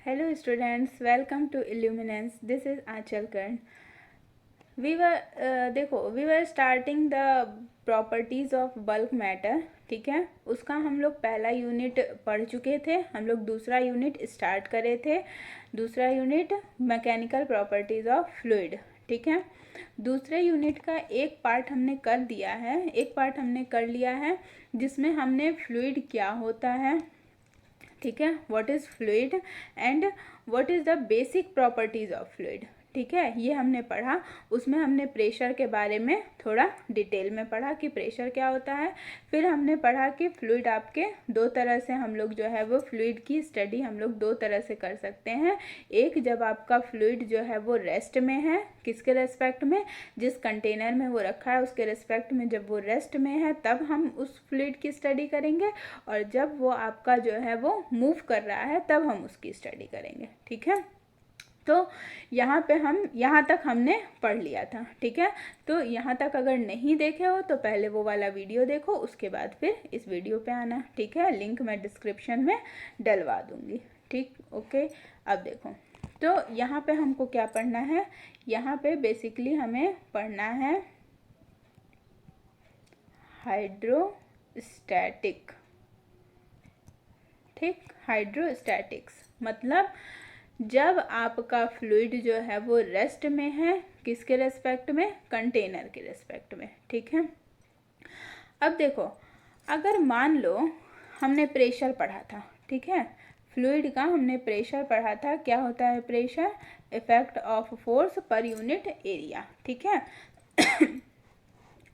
Hello students, welcome to Illuminance. This is Aanchal Karan. We were starting the properties of bulk matter. ठीक है, उसका हम लोग पहला यूनिट पढ़ चुके थे. हम लोग दूसरा यूनिट स्टार्ट करे थे. दूसरा unit mechanical properties of fluid. ठीक है, दूसरे यूनिट का एक पार्ट हमने कर दिया है, एक पार्ट हमने कर लिया है जिसमें हमने फ्लूइड क्या होता है, ठीक है, what is fluid and what is the basic properties of fluid. ठीक है, ये हमने पढ़ा. उसमें हमने प्रेशर के बारे में थोड़ा डिटेल में पढ़ा कि प्रेशर क्या होता है. फिर हमने पढ़ा कि फ्लूइड आपके दो तरह से हम लोग जो है वो फ्लूइड की स्टडी हम लोग दो तरह से कर सकते हैं. एक, जब आपका फ्लूइड जो है वो रेस्ट में है, किसके रेस्पेक्ट में, जिस कंटेनर में वो रखा है उसके रेस्पेक्ट में, जब वो रेस्ट में है तब हम उस फ्लूइड की स्टडी करेंगे. और जब वो आपका जो है वो मूव कर रहा है तब हम उसकी स्टडी करेंगे. ठीक है, तो यहाँ पे हम यहाँ तक हमने पढ़ लिया था. ठीक है, तो यहाँ तक अगर नहीं देखे हो तो पहले वो वाला वीडियो देखो, उसके बाद फिर इस वीडियो पे आना. ठीक है, लिंक मैं डिस्क्रिप्शन में डलवा दूँगी. ठीक, ओके. अब देखो, तो यहाँ पे हमको क्या पढ़ना है. यहाँ पे बेसिकली हमें पढ़ना है हाइड्रोस्टैटिक. ठीक, हाइड्रोस्टैटिक्स मतलब जब आपका फ्लूइड जो है वो रेस्ट में है, किसके रेस्पेक्ट में, कंटेनर के रेस्पेक्ट में. ठीक है, अब देखो, अगर मान लो हमने प्रेशर पढ़ा था. ठीक है, फ्लूइड का हमने प्रेशर पढ़ा था. क्या होता है pressure, effect of force per unit area. ठीक है,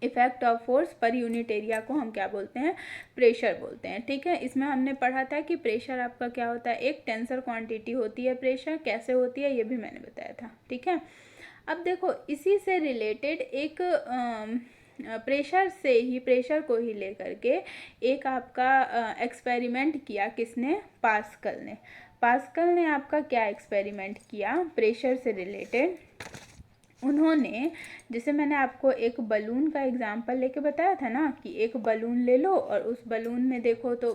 effect of force per unit area को हम क्या बोलते हैं, प्रेशर बोलते हैं. ठीक है, इसमें हमने पढ़ा था कि प्रेशर आपका क्या होता है, एक टेंसर क्वांटिटी होती है. प्रेशर कैसे होती है ये भी मैंने बताया था. ठीक है, अब देखो इसी से रिलेटेड एक प्रेशर से ही, प्रेशर को ही लेकर के एक आपका एक्सपेरिमेंट किया. किसने, पास्कल ने. पास्कल ने आपका क्या एक्सपेरिमेंट किया प्रेशर से रिलेटेड. उन्होंने, जैसे मैंने आपको एक बलून का एग्जांपल लेके बताया था ना कि एक बलून ले लो और उस बलून में देखो तो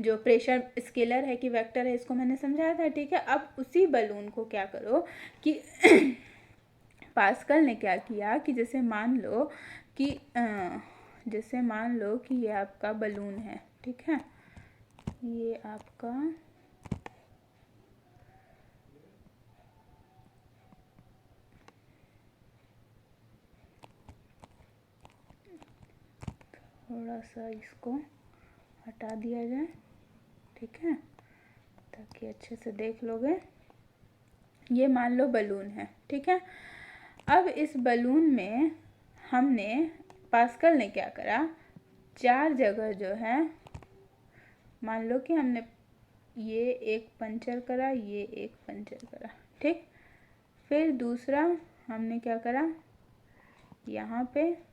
जो प्रेशर स्केलर है कि वेक्टर है, इसको मैंने समझाया था. ठीक है, अब उसी बलून को क्या करो कि पास्कल ने क्या किया कि जैसे मान लो कि ये आपका बलून है. ठीक है, ये आपका थोड़ा सा इसको हटा दिया जाए. ठीक है, ताकि अच्छे से देख लोगे. ये मान लो बलून है. ठीक है, अब इस बलून में हमने, पास्कल ने क्या करा, चार जगह जो है, मान लो कि हमने ये एक पंचर करा, ये एक पंचर करा. ठीक, फिर दूसरा हमने क्या करा, यहाँ पे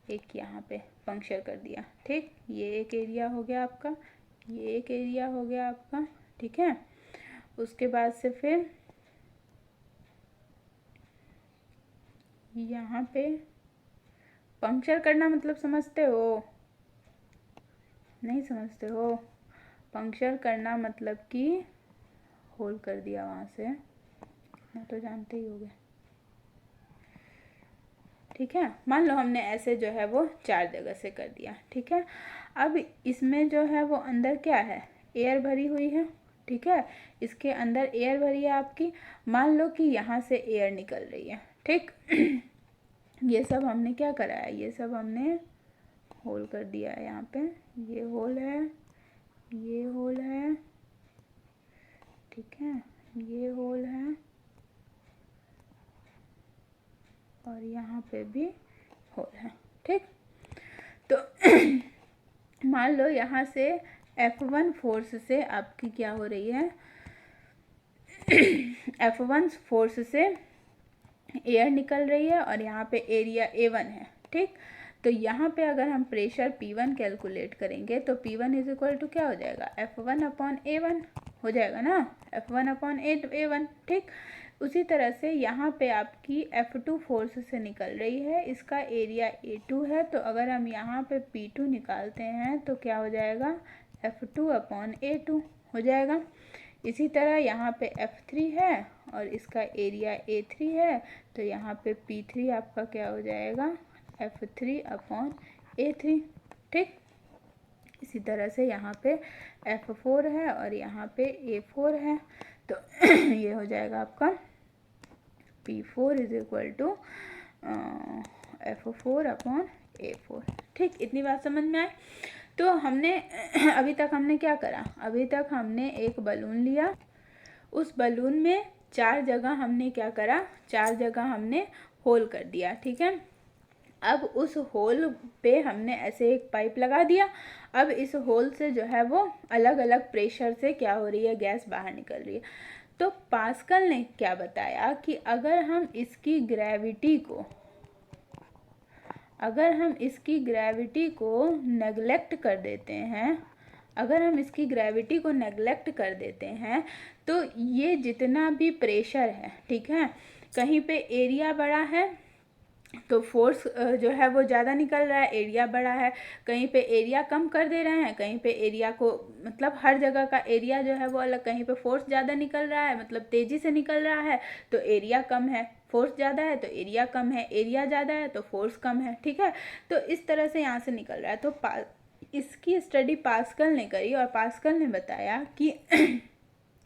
एक, यहाँ पे पंक्चर कर दिया. ठीक, ये एक एरिया हो गया आपका, ये एक एरिया हो गया आपका. ठीक है, उसके बाद से फिर यहाँ पे पंक्चर करना मतलब समझते हो, नहीं समझते हो. पंक्चर करना मतलब कि होल कर दिया वहाँ से, ना तो जानते ही होगे. ठीक है, मान लो हमने ऐसे जो है वो चार जगह से कर दिया. ठीक है, अब इसमें जो है वो अंदर क्या है, एयर भरी हुई है. ठीक है, इसके अंदर एयर भरी है आपकी. मान लो कि यहाँ से एयर निकल रही है. ठीक, ये सब हमने क्या करा है, ये सब हमने होल कर दिया है. यहाँ पे ये होल है, ये होल है. ठीक है, ये होल है और यहाँ पे भी होल है. ठीक, तो मान लो यहाँ से F1 फोर्स से आपकी क्या हो रही है, F1 फोर्स से एयर निकल रही है और यहाँ पे एरिया A1 है. ठीक, तो यहाँ पे अगर हम प्रेशर P1 कैलकुलेट करेंगे तो P1 इज इक्वल टू क्या हो जाएगा, F1 अपॉन A1 हो जाएगा ना, F1 अपॉन A1. ठीक, उसी तरह से यहाँ पे आपकी F2 फोर्स से निकल रही है, इसका एरिया A2 है, तो अगर हम यहाँ पे P2 निकालते हैं तो क्या हो जाएगा, F2/A2 हो जाएगा। इसी तरह यहाँ पे F3 है और इसका एरिया A3 है, तो यहाँ पे P3 आपका क्या हो जाएगा, F3/A3। ठीक, इसी तरह से यहाँ पे F4 है और यहाँ पे A4 है, तो ये हो जाएगा आपका P4 = F4/A4। ठीक, इतनी बात समझ में आए। तो हमने अभी तक हमने क्या करा, अभी तक हमने एक बलून लिया, उस बलून में 4 जगह हमने क्या करा, 4 जगह हमने होल कर दिया। ठीक है, अब उस होल पे हमने ऐसे एक पाइप लगा दिया। अब इस होल से जो है वो अलग अलग प्रेशर से क्या हो रही है, गैस बाहर निकल रही है। तो पास्कल ने क्या बताया कि अगर हम इसकी ग्रेविटी को नेगलेक्ट कर देते हैं, अगर हम इसकी ग्रेविटी को नेगलेक्ट कर देते हैं तो ये जितना भी प्रेशर है, ठीक है, कहीं पे एरिया बड़ा है तो फोर्स जो है वो ज़्यादा निकल रहा है, एरिया बड़ा है, कहीं पे एरिया कम कर दे रहे हैं, कहीं पे एरिया को मतलब हर जगह का एरिया जो है वो अलग, कहीं पे फोर्स ज़्यादा निकल रहा है मतलब तेज़ी से निकल रहा है तो एरिया कम है, फोर्स ज़्यादा है तो एरिया कम है, एरिया ज़्यादा है तो फोर्स कम है। ठीक है, तो इस तरह से यहाँ से निकल रहा है। तो इसकी स्टडी पास्कल ने करी और पास्कल ने बताया कि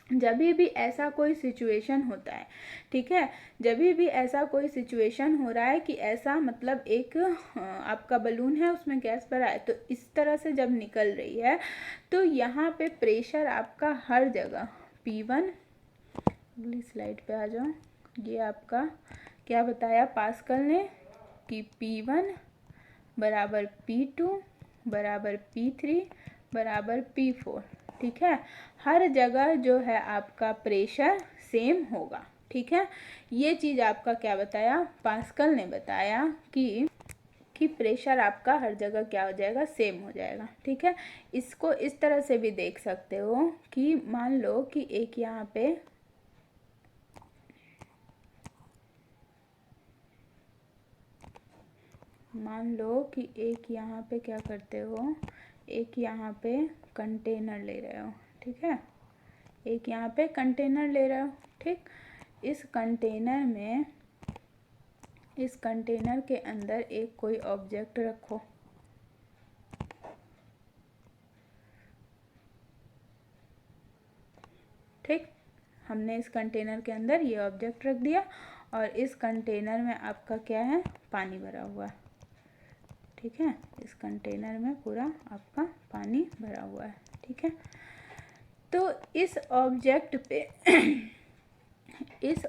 जब भी ऐसा कोई सिचुएशन होता है, ठीक है, जब भी ऐसा कोई सिचुएशन हो रहा है कि ऐसा मतलब एक आपका बलून है उसमें गैस भरा है, तो इस तरह से जब निकल रही है तो यहाँ पे प्रेशर आपका हर जगह P1, अगली स्लाइड पे आ जाओ, ये आपका क्या बताया पास्कल ने कि P1 = P2 = P3 = P4। ठीक है, हर जगह जो है आपका प्रेशर सेम होगा। ठीक है, ये चीज़ आपका क्या बताया, पास्कल ने बताया कि प्रेशर आपका हर जगह क्या हो जाएगा, सेम हो जाएगा। ठीक है, इसको इस तरह से भी देख सकते हो कि मान लो कि एक यहाँ पे यहाँ पे क्या करते हो, एक यहाँ पे कंटेनर ले रहे हो। ठीक है, एक यहाँ पे कंटेनर ले रहे हो। ठीक, इस कंटेनर के अंदर एक कोई ऑब्जेक्ट रखो। ठीक, हमने इस कंटेनर के अंदर ये ऑब्जेक्ट रख दिया और इस कंटेनर में आपका क्या है, पानी भरा हुआ है। ठीक है, इस कंटेनर में पूरा आपका पानी भरा हुआ है। ठीक है, तो इस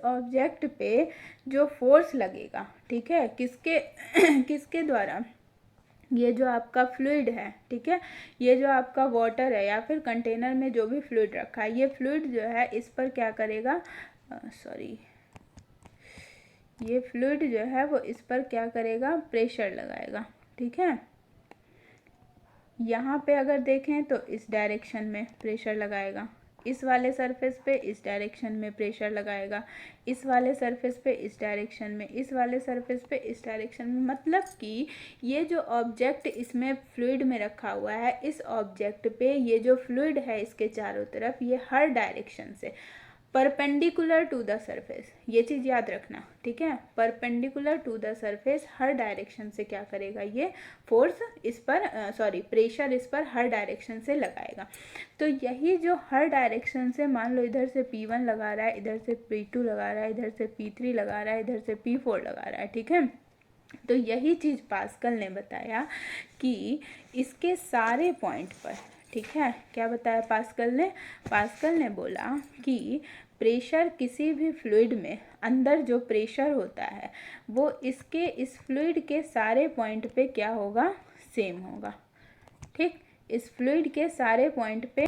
ऑब्जेक्ट पे जो फोर्स लगेगा, ठीक है, किसके द्वारा, ये जो आपका फ्लूइड है, ठीक है, ये जो आपका वाटर है या फिर कंटेनर में जो भी फ्लूइड रखा है, ये फ्लूइड जो है इस पर क्या करेगा, ये फ्लूइड जो है वो इस पर क्या करेगा, प्रेशर लगाएगा। ठीक है, यहाँ पे अगर देखें तो इस डायरेक्शन में प्रेशर लगाएगा, इस वाले सरफेस पे इस डायरेक्शन में प्रेशर लगाएगा, इस वाले सरफेस पे इस डायरेक्शन में, इस वाले सरफेस पे इस डायरेक्शन में। मतलब कि ये जो ऑब्जेक्ट इसमें फ्लूइड में रखा हुआ है, इस ऑब्जेक्ट पे ये जो फ्लूइड है इसके चारों तरफ ये हर डायरेक्शन से परपेंडिकुलर टू द सरफेस, ये चीज़ याद रखना। ठीक है, परपेंडिकुलर टू द सरफेस हर डायरेक्शन से क्या करेगा, ये फोर्स इस पर प्रेशर इस पर हर डायरेक्शन से लगाएगा। तो यही जो हर डायरेक्शन से, मान लो इधर से P1 लगा रहा है, इधर से P2 लगा रहा है, इधर से P3 लगा रहा है, इधर से P4 लगा रहा है। ठीक है, तो यही चीज़ पास्कल ने बताया कि इसके सारे पॉइंट पर, ठीक है, क्या बताया पास्कल ने बोला कि प्रेशर किसी भी फ्लूइड में अंदर जो प्रेशर होता है वो इसके इस फ्लूइड के सारे पॉइंट पे क्या होगा, सेम होगा। ठीक, इस फ्लूइड के सारे पॉइंट पे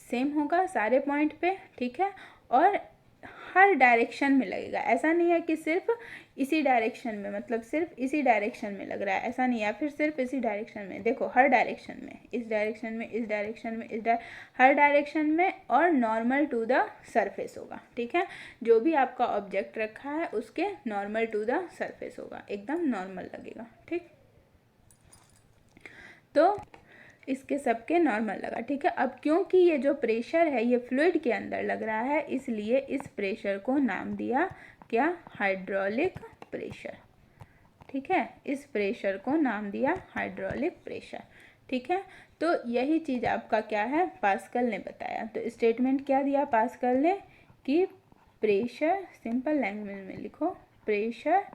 सेम होगा, सारे पॉइंट पे। ठीक है, और हर डायरेक्शन में लगेगा। ऐसा नहीं है कि सिर्फ इसी डायरेक्शन में, मतलब सिर्फ इसी डायरेक्शन में लग रहा है, ऐसा नहीं है, फिर सिर्फ इसी डायरेक्शन में। देखो हर डायरेक्शन में, इस डायरेक्शन में, इस डायरेक्शन में, हर डायरेक्शन में, और नॉर्मल टू द सरफेस होगा। ठीक है, जो भी आपका ऑब्जेक्ट रखा है उसके नॉर्मल टू द सरफेस होगा, एकदम नॉर्मल लगेगा। ठीक, तो इसके सबके नॉर्मल लगा। ठीक है, अब क्योंकि ये जो प्रेशर है ये फ्लूइड के अंदर लग रहा है, इसलिए इस प्रेशर को नाम दिया क्या? Hydraulic pressure. ठीक है, इस प्रेशर को नाम दिया हाइड्रोलिक प्रेशर। ठीक है, तो यही चीज़ आपका क्या है, पास्कल ने बताया। तो स्टेटमेंट क्या दिया पास्कल ने कि प्रेशर, सिंपल लैंग्वेज में लिखो, pressure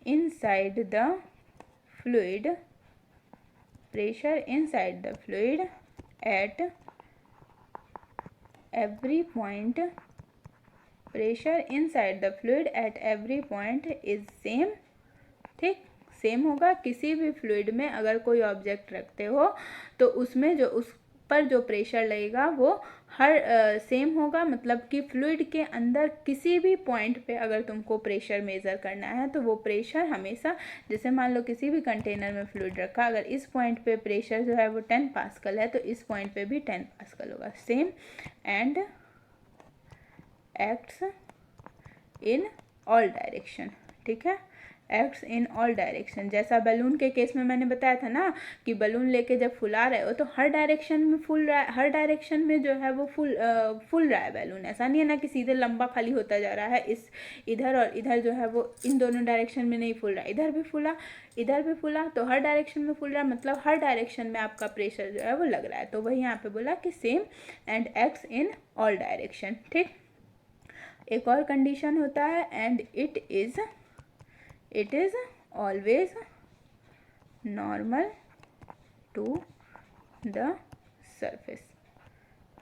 inside the fluid, pressure inside the fluid at every point, pressure inside the fluid at every point is same। ठीक, सेम होगा। किसी भी फ्लूइड में अगर कोई ऑब्जेक्ट रखते हो तो उसमें जो उस पर जो प्रेशर लगेगा वो हर सेम होगा। मतलब कि फ्लूइड के अंदर किसी भी पॉइंट पे अगर तुमको प्रेशर मेज़र करना है तो वो प्रेशर हमेशा, जैसे मान लो किसी भी कंटेनर में फ्लूइड रखा, अगर इस पॉइंट पे प्रेशर जो है वो 10 पास्कल है तो इस पॉइंट पे भी 10 पास्कल होगा, same, and acts in all direction. ठीक है, एक्ट्स इन ऑल डायरेक्शन। जैसा बैलून के केस में मैंने बताया था ना कि बैलून लेके जब फुला रहे हो तो हर डायरेक्शन में फुल रहा है, हर डायरेक्शन में जो है वो फुल रहा है बैलून। ऐसा नहीं है ना कि सीधे लंबा खाली होता जा रहा है, इस इधर और इधर जो है वो इन दोनों डायरेक्शन में नहीं फुल रहा, इधर भी फुला इधर भी फुला, तो हर डायरेक्शन में फुल रहा है, मतलब हर डायरेक्शन में आपका प्रेशर जो है वो लग रहा है। तो वही यहाँ पे बोला कि same and acts in all direction. ठीक, एक और कंडीशन होता है, and it is always normal to the surface.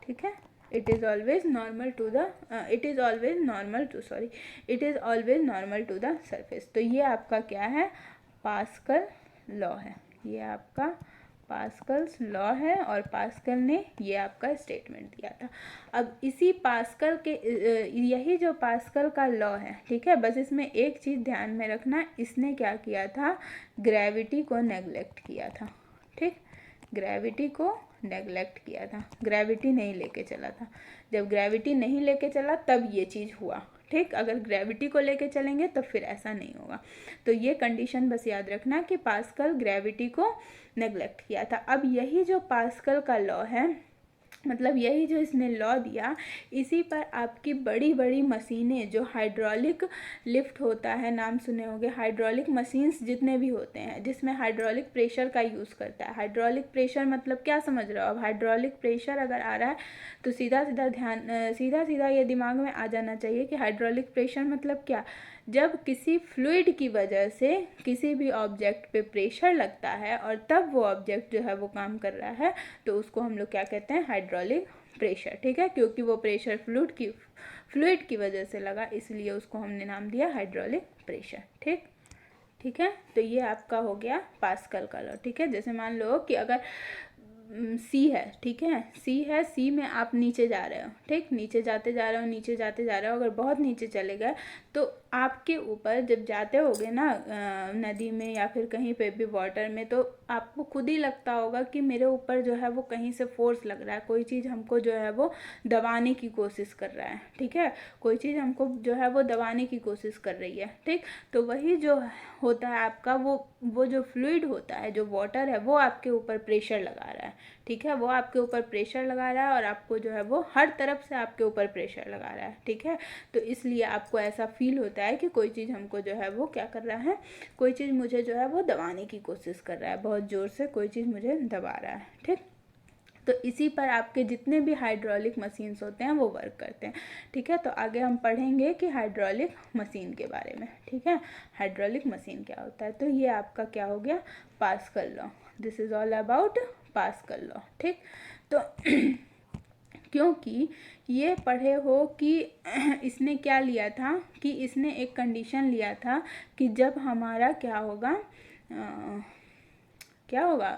ठीक है, it is always normal to the it is always normal to the surface. तो ये आपका क्या है, पास्कल लॉ है, ये आपका पास्कल्स लॉ है, और पास्कल ने ये आपका स्टेटमेंट दिया था। अब इसी पास्कल के यही जो पास्कल का लॉ है, ठीक है, बस इसमें एक चीज़ ध्यान में रखना, इसने क्या किया था, ग्रेविटी को नेग्लेक्ट किया था। ठीक, ग्रेविटी को नेग्लेक्ट किया था, ग्रेविटी नहीं लेके चला था। जब ग्रेविटी नहीं लेके चला तब ये चीज़ हुआ। ठीक, अगर ग्रेविटी को लेके चलेंगे तो फिर ऐसा नहीं होगा। तो ये कंडीशन बस याद रखना कि पास्कल ग्रेविटी को नेग्लेक्ट किया था। अब यही जो पास्कल का लॉ है, मतलब यही जो इसने लॉ दिया, इसी पर आपकी बड़ी बड़ी मशीनें, जो हाइड्रोलिक लिफ्ट होता है, नाम सुने होंगे, हाइड्रोलिक मशीन्स जितने भी होते हैं जिसमें हाइड्रोलिक प्रेशर का यूज़ करता है। हाइड्रोलिक प्रेशर मतलब क्या समझ रहे हो? अब हाइड्रोलिक प्रेशर अगर आ रहा है तो सीधा सीधा ये दिमाग में आ जाना चाहिए कि हाइड्रोलिक प्रेशर मतलब क्या। जब किसी फ्लूइड की वजह से किसी भी ऑब्जेक्ट पे प्रेशर लगता है और तब वो ऑब्जेक्ट जो है वो काम कर रहा है, तो उसको हम लोग क्या कहते हैं, हाइड्रोलिक प्रेशर। ठीक है, क्योंकि वो प्रेशर फ्लूइड की वजह से लगा, इसलिए उसको हमने नाम दिया हाइड्रोलिक प्रेशर। ठीक है, तो ये आपका हो गया पास्कल का लॉ। ठीक है, जैसे मान लो कि अगर सी है, ठीक है, सी में आप नीचे जा रहे हो, ठीक, नीचे जाते जा रहे हो, अगर बहुत नीचे चले गए तो आपके ऊपर जब जाते होगे ना नदी में या फिर कहीं पे भी वाटर में, तो आपको खुद ही लगता होगा कि मेरे ऊपर जो है वो कहीं से फोर्स लग रहा है, कोई चीज़ हमको जो है वो दबाने की कोशिश कर रहा है। ठीक है, कोई चीज़ हमको जो है वो दबाने की कोशिश कर रही है। ठीक, तो वही जो होता है आपका वो जो फ्लूइड होता है, जो वाटर है, वो आपके ऊपर प्रेशर लगा रहा है। ठीक है, वो आपके ऊपर प्रेशर लगा रहा है और आपको जो है वो हर तरफ से आपके ऊपर प्रेशर लगा रहा है। ठीक है, तो इसलिए आपको ऐसा फील होता है कि कोई चीज़ हमको जो है वो क्या कर रहा है, कोई चीज़ मुझे जो है वो दबाने की कोशिश कर रहा है, बहुत ज़ोर से कोई चीज़ मुझे दबा रहा है। ठीक, तो इसी पर आपके जितने भी हाइड्रोलिक मशीन्स होते हैं वो वर्क करते हैं। ठीक है, तो आगे हम पढ़ेंगे कि हाइड्रोलिक मशीन के बारे में। ठीक है, हाइड्रोलिक मशीन क्या होता है। तो ये आपका क्या हो गया, pascal law. This is all about pascal law. ठीक, तो क्योंकि ये पढ़े हो कि इसने क्या लिया था, कि इसने एक कंडीशन लिया था कि जब हमारा क्या होगा, क्या होगा,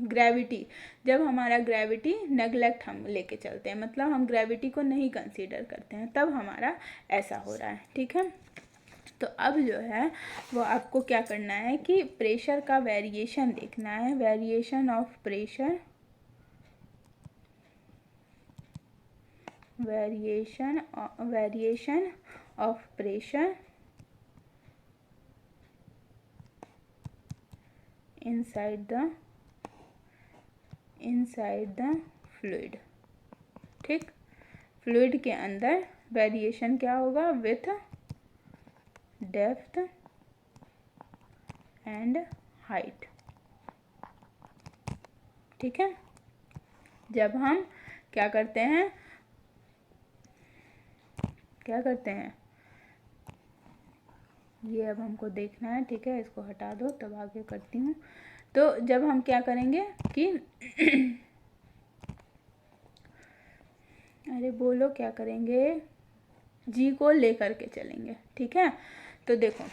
ग्रेविटी। जब हमारा ग्रेविटी नेगलेक्ट हम लेके चलते हैं, मतलब हम ग्रेविटी को नहीं कंसीडर करते हैं, तब हमारा ऐसा हो रहा है। ठीक है, तो अब जो है वो आपको क्या करना है कि प्रेशर का वेरिएशन देखना है, variation of pressure, variation of pressure inside the fluid। ठीक, फ्लूइड के अंदर वेरिएशन क्या होगा, विथ डेप्थ एंड हाइट। ठीक है, जब हम क्या करते हैं, ये अब हमको देखना है। ठीक है, इसको हटा दो, तब आगे करती हूँ। तो जब हम क्या करेंगे कि अरे बोलो क्या करेंगे, जी को लेकर के चलेंगे। ठीक है, तो देखो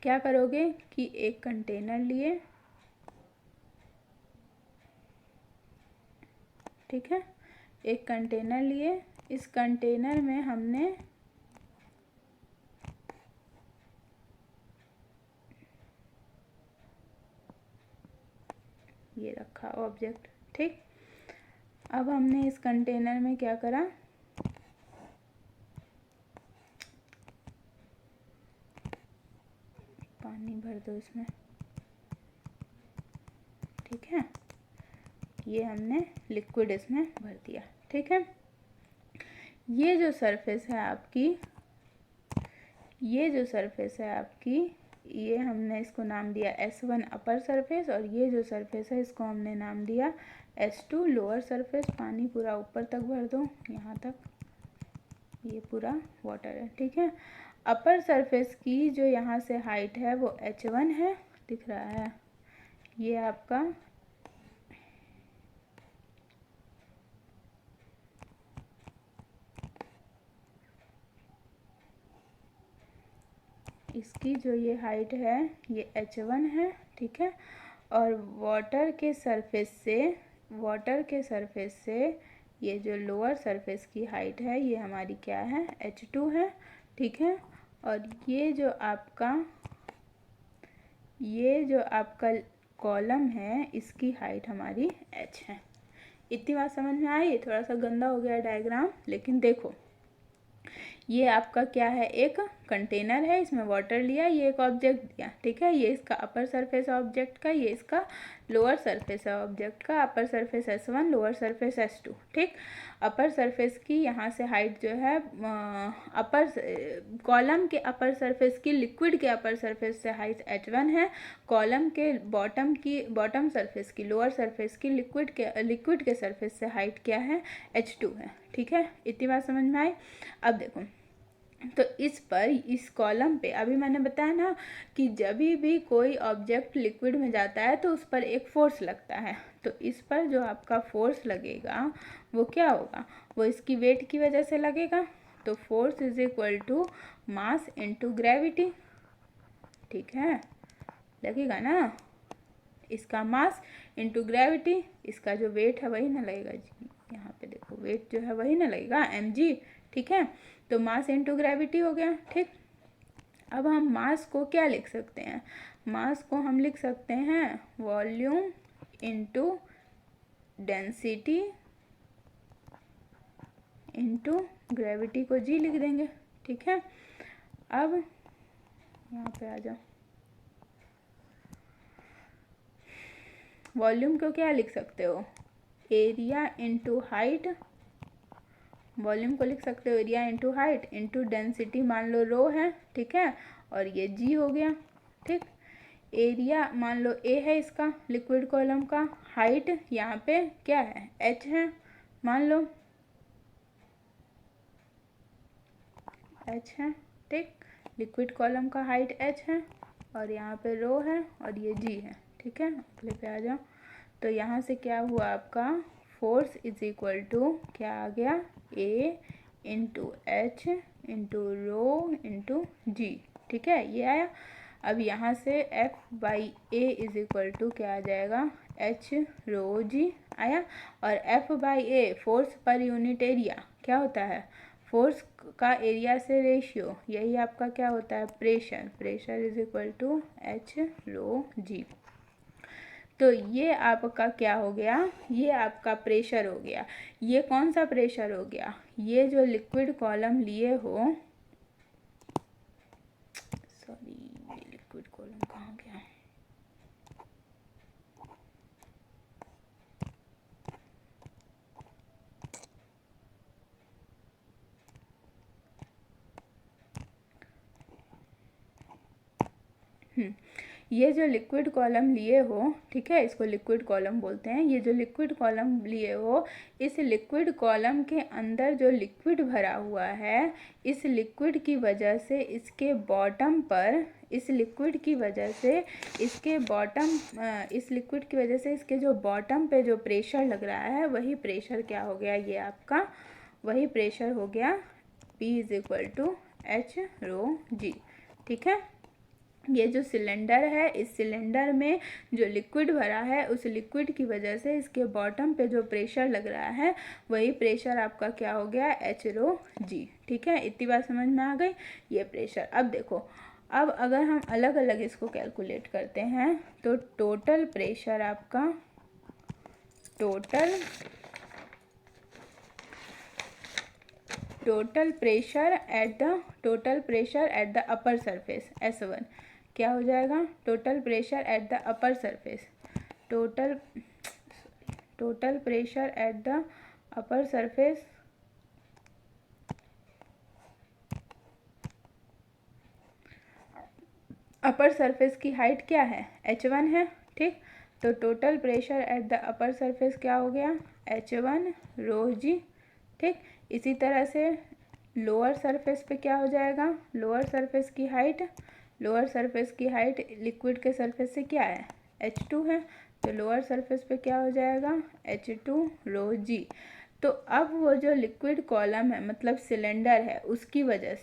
क्या करोगे कि एक कंटेनर लिए, ठीक है, एक कंटेनर लिए, इस कंटेनर में हमने ये रखा ऑब्जेक्ट। ठीक, अब हमने इस कंटेनर में क्या करा, पानी भर दो इसमें। ठीक है, ये हमने लिक्विड इसमें भर दिया। ठीक है, ये जो सरफेस है आपकी, ये हमने इसको नाम दिया S1 अपर सरफेस, और ये जो सरफेस है इसको हमने नाम दिया S2 लोअर सरफेस। पानी पूरा ऊपर तक भर दो, यहाँ तक, ये पूरा वाटर है। ठीक है, अपर सरफेस की जो यहाँ से हाइट है वो H1 है, दिख रहा है, ये आपका इसकी जो ये हाइट है ये H1 है। ठीक है, और वाटर के सरफेस से ये जो लोअर सरफेस की हाइट है ये हमारी क्या है, H2 है। ठीक है, और ये जो आपका कॉलम है इसकी हाइट हमारी H है। इतनी बात समझ में आई? थोड़ा सा गंदा हो गया डायग्राम, लेकिन देखो ये आपका क्या है, एक कंटेनर है, इसमें वाटर लिया, ये एक ऑब्जेक्ट दिया। ठीक है, ये इसका अपर सरफेस ऑब्जेक्ट का, ये इसका लोअर सरफेस है ऑब्जेक्ट का, upper surface S1 lower surface S2। ठीक, अपर सरफेस की यहाँ से हाइट जो है, अपर कॉलम के अपर सरफेस की, लिक्विड के अपर सरफेस से हाइट H1 है, कॉलम के बॉटम सरफेस की, लोअर सरफेस की, लिक्विड के सरफेस से हाइट क्या है, H2 है। ठीक है, इतनी बात समझ में आई? अब देखो, तो इस कॉलम पे अभी मैंने बताया ना कि जब भी कोई ऑब्जेक्ट लिक्विड में जाता है तो उस पर एक फोर्स लगता है, तो इस पर जो आपका फोर्स लगेगा वो क्या होगा, वो इसकी वेट की वजह से लगेगा। तो force is equal to mass into gravity. ठीक है, लगेगा ना, इसका मास इनटू ग्रेविटी, इसका जो वेट है वही ना लगेगा जी, यहाँ पे देखो वेट जो है वही ना लगेगा, mg। ठीक है, तो मास इनटू ग्रेविटी हो गया। ठीक, अब हम मास को क्या लिख सकते हैं, मास को हम लिख सकते हैं volume into density into gravity को g लिख देंगे। ठीक है, अब यहाँ पे आ जाओ, वॉल्यूम को क्या लिख सकते हो, एरिया इनटू हाइट, वॉल्यूम को लिख सकते हो area into height into density, मान लो रो है। ठीक है, और ये जी हो गया। ठीक, एरिया मान लो ए है इसका, लिक्विड कॉलम का, हाइट यहाँ पे क्या है, एच है, मान लो एच है। ठीक, लिक्विड कॉलम का हाइट एच है, और यहाँ पे रो है, और ये जी है। ठीक है, अगले पे आ जाओ, तो यहाँ से क्या हुआ आपका, फोर्स इज इक्वल टू क्या आ गया, A into H into rho into G. ठीक है, ये आया। अब यहाँ से F/A इज इक्वल टू क्या आ जाएगा, H ρg आया। और F/A force per unit area क्या होता है, फोर्स का एरिया से रेशियो, यही आपका क्या होता है, pressure. Pressure is equal to H ρg। तो ये आपका क्या हो गया, ये आपका प्रेशर हो गया। ये कौन सा प्रेशर हो गया, ये जो लिक्विड कॉलम लिए हो, सॉरी ये लिक्विड कॉलम कहाँ गया, ये जो लिक्विड कॉलम लिए हो, ठीक है, इसको लिक्विड कॉलम बोलते हैं। ये जो लिक्विड कॉलम लिए हो, इस लिक्विड कॉलम के अंदर जो लिक्विड भरा हुआ है, इस लिक्विड की वजह से इसके बॉटम पर, इस लिक्विड की वजह से इसके बॉटम, इस लिक्विड की वजह से इसके जो बॉटम पे जो प्रेशर लग रहा है, वही प्रेशर क्या हो गया, ये आपका वही प्रेशर हो गया P is equal to H ρg। ठीक है, ये जो सिलेंडर है, इस सिलेंडर में जो लिक्विड भरा है, उस लिक्विड की वजह से इसके बॉटम पे जो प्रेशर लग रहा है, वही प्रेशर आपका क्या हो गया, H ρg। ठीक है, इतनी बात समझ में आ गई, ये प्रेशर। अब देखो, अब अगर हम अलग अलग इसको कैलकुलेट करते हैं, तो टोटल प्रेशर आपका, total pressure at the upper surface S1 क्या हो जाएगा, total pressure at the upper surface, total pressure at the upper surface, upper surface की हाइट क्या है, H1 है। ठीक, तो total pressure at the upper surface क्या हो गया, H1 ρg। ठीक, इसी तरह से लोअर सरफेस पे क्या हो जाएगा, लोअर सरफेस की हाइट लिक्विड के सरफेस से क्या है, H2 है, तो लोअर सरफेस पे क्या हो जाएगा, H2 ρg। तो अब वो जो लिक्विड कॉलम है, मतलब सिलेंडर है, उसकी वजह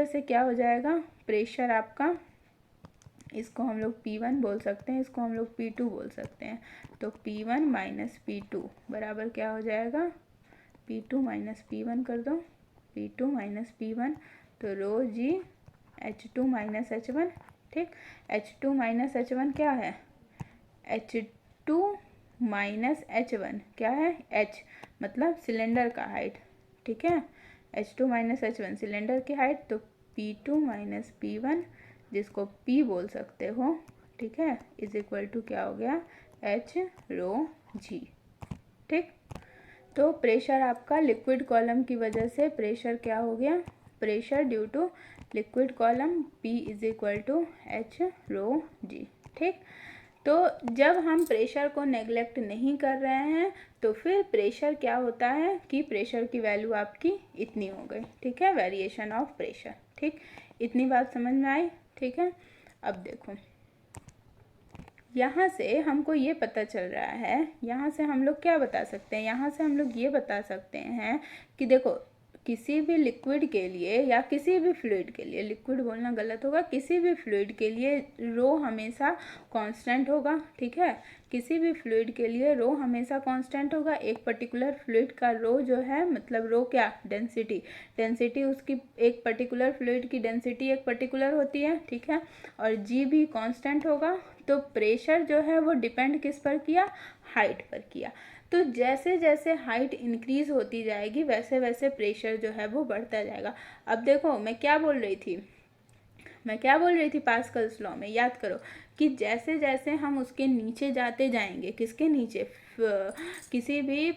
से क्या हो जाएगा, प्रेशर आपका, इसको हम लोग P1 बोल सकते हैं, इसको हम लोग P2 बोल सकते हैं। तो P1 माइनस P2 बराबर क्या हो जाएगा, P2 माइनस P1 कर दो, P2 माइनस P1, तो ρg H2 माइनस H1। ठीक, H2 माइनस H1 क्या है, H2 माइनस H1 क्या है, H मतलब सिलेंडर का हाइट। ठीक है, H2 माइनस H1 सिलेंडर की हाइट, तो P2 माइनस P1 जिसको P बोल सकते हो, ठीक है, इज इक्वल टू क्या हो गया, H ρg। ठीक, तो प्रेशर आपका लिक्विड कॉलम की वजह से प्रेशर क्या हो गया, pressure due to liquid column P is equal to H ρg। ठीक, तो जब हम प्रेशर को नेग्लेक्ट नहीं कर रहे हैं, तो फिर प्रेशर क्या होता है कि प्रेशर की वैल्यू आपकी इतनी हो गई। ठीक है, वेरिएशन ऑफ प्रेशर। ठीक, इतनी बात समझ में आई। ठीक है, अब देखो, यहाँ से हमको ये पता चल रहा है, यहाँ से हम लोग क्या बता सकते हैं, यहाँ से हम लोग ये बता सकते हैं कि देखो, किसी भी लिक्विड के लिए या किसी भी फ्लूइड के लिए, लिक्विड बोलना गलत होगा, किसी भी फ्लूइड के लिए रो हमेशा कांस्टेंट होगा। ठीक है, किसी भी फ्लूइड के लिए रो हमेशा कांस्टेंट होगा। एक पर्टिकुलर फ्लूइड का रो जो है, मतलब रो क्या, डेंसिटी उसकी, एक पर्टिकुलर फ्लूइड की डेंसिटी एक पर्टिकुलर होती है। ठीक है, और जी भी कांस्टेंट होगा। तो प्रेशर जो है वो डिपेंड किस पर किया, हाइट पर किया। तो जैसे जैसे हाइट इंक्रीज होती जाएगी, वैसे वैसे प्रेशर जो है वो बढ़ता जाएगा। अब देखो, मैं क्या बोल रही थी पास्कल्स लॉ में, याद करो कि जैसे जैसे हम उसके नीचे जाते जाएंगे, किसके नीचे, किसी भी,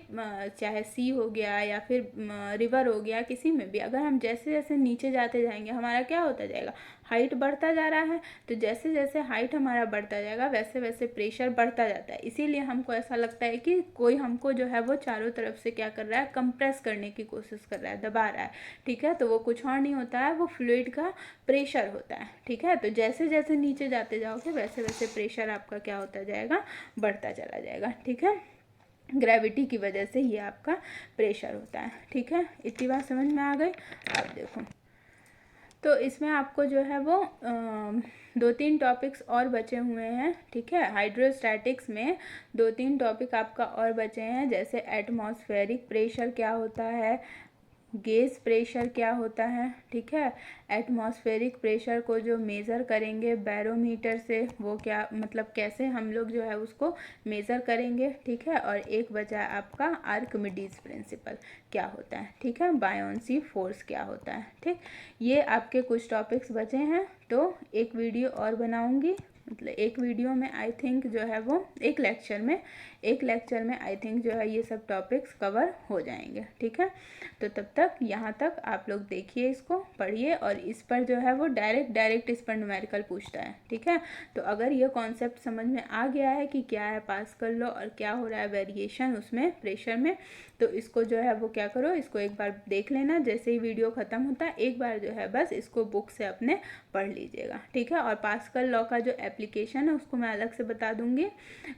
चाहे सी हो गया या फिर रिवर हो गया, किसी में भी अगर हम जैसे जैसे नीचे जाते जाएंगे, हमारा क्या होता जाएगा, हाइट बढ़ता जा रहा है। तो जैसे जैसे हाइट हमारा बढ़ता जाएगा, वैसे वैसे प्रेशर बढ़ता जाता है। इसीलिए हमको ऐसा लगता है कि कोई हमको जो है वो चारों तरफ से क्या कर रहा है, कंप्रेस करने की कोशिश कर रहा है, दबा रहा है। ठीक है, तो वो कुछ और नहीं होता है, वो फ्लूइड का प्रेशर होता है। ठीक है, तो जैसे जैसे नीचे जाते जाओगे, वैसे वैसे प्रेशर आपका क्या होता जाएगा, बढ़ता चला जाएगा। ठीक है, ग्रेविटी की वजह से ये आपका प्रेशर होता है। ठीक है, इतनी बात समझ में आ गई। अब देखो, तो इसमें आपको जो है वो 2-3 टॉपिक्स और बचे हुए हैं, ठीक है। हाइड्रोस्टैटिक्स में 2-3 टॉपिक आपका और बचे हैं, जैसे एटमॉस्फेरिक प्रेशर क्या होता है, गेज प्रेशर क्या होता है, ठीक है। एटमॉस्फेरिक प्रेशर को जो मेज़र करेंगे बैरोमीटर से, वो क्या मतलब कैसे हम लोग जो है उसको मेज़र करेंगे, ठीक है। और एक बचा है आपका आर्किमिडीज प्रिंसिपल क्या होता है, ठीक है। बायोंसी फोर्स क्या होता है, ठीक। ये आपके कुछ टॉपिक्स बचे हैं, तो एक वीडियो और बनाऊंगी, मतलब एक वीडियो में आई थिंक जो है वो एक लेक्चर में आई थिंक जो है ये सब टॉपिक्स कवर हो जाएंगे, ठीक है। तो तब तक यहाँ तक आप लोग देखिए, इसको पढ़िए, और इस पर जो है वो डायरेक्ट इस पर न्यूमेरिकल पूछता है, ठीक है। तो अगर ये कॉन्सेप्ट समझ में आ गया है कि क्या है पास्कल लॉ और क्या हो रहा है वेरिएशन उसमें प्रेशर में, तो इसको जो है वो क्या करो, इसको एक बार देख लेना, जैसे ही वीडियो ख़त्म होता है एक बार जो है बस इसको बुक से अपने पढ़ लीजिएगा, ठीक है। और पास्कल लॉ का जो एप्लीकेशन है उसको मैं अलग से बता दूंगी,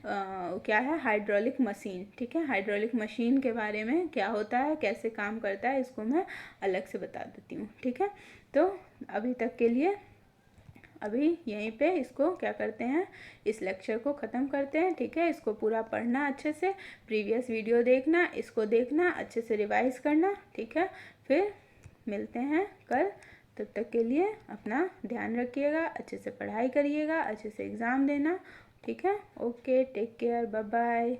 क्या है हाइड्रोलिक मशीन, ठीक है। हाइड्रोलिक मशीन के बारे में क्या होता है, कैसे काम करता है, इसको मैं अलग से बता देती हूँ, ठीक है। तो अभी तक के लिए अभी यहीं पे इसको क्या करते हैं, इस लेक्चर को ख़त्म करते हैं, ठीक है। इसको पूरा पढ़ना अच्छे से, प्रीवियस वीडियो देखना, इसको देखना, अच्छे से रिवाइज करना, ठीक है। फिर मिलते हैं कल, तब तक के लिए अपना ध्यान रखिएगा, अच्छे से पढ़ाई करिएगा, अच्छे से एग्ज़ाम देना, ठीक है। Okay, take care, bye bye.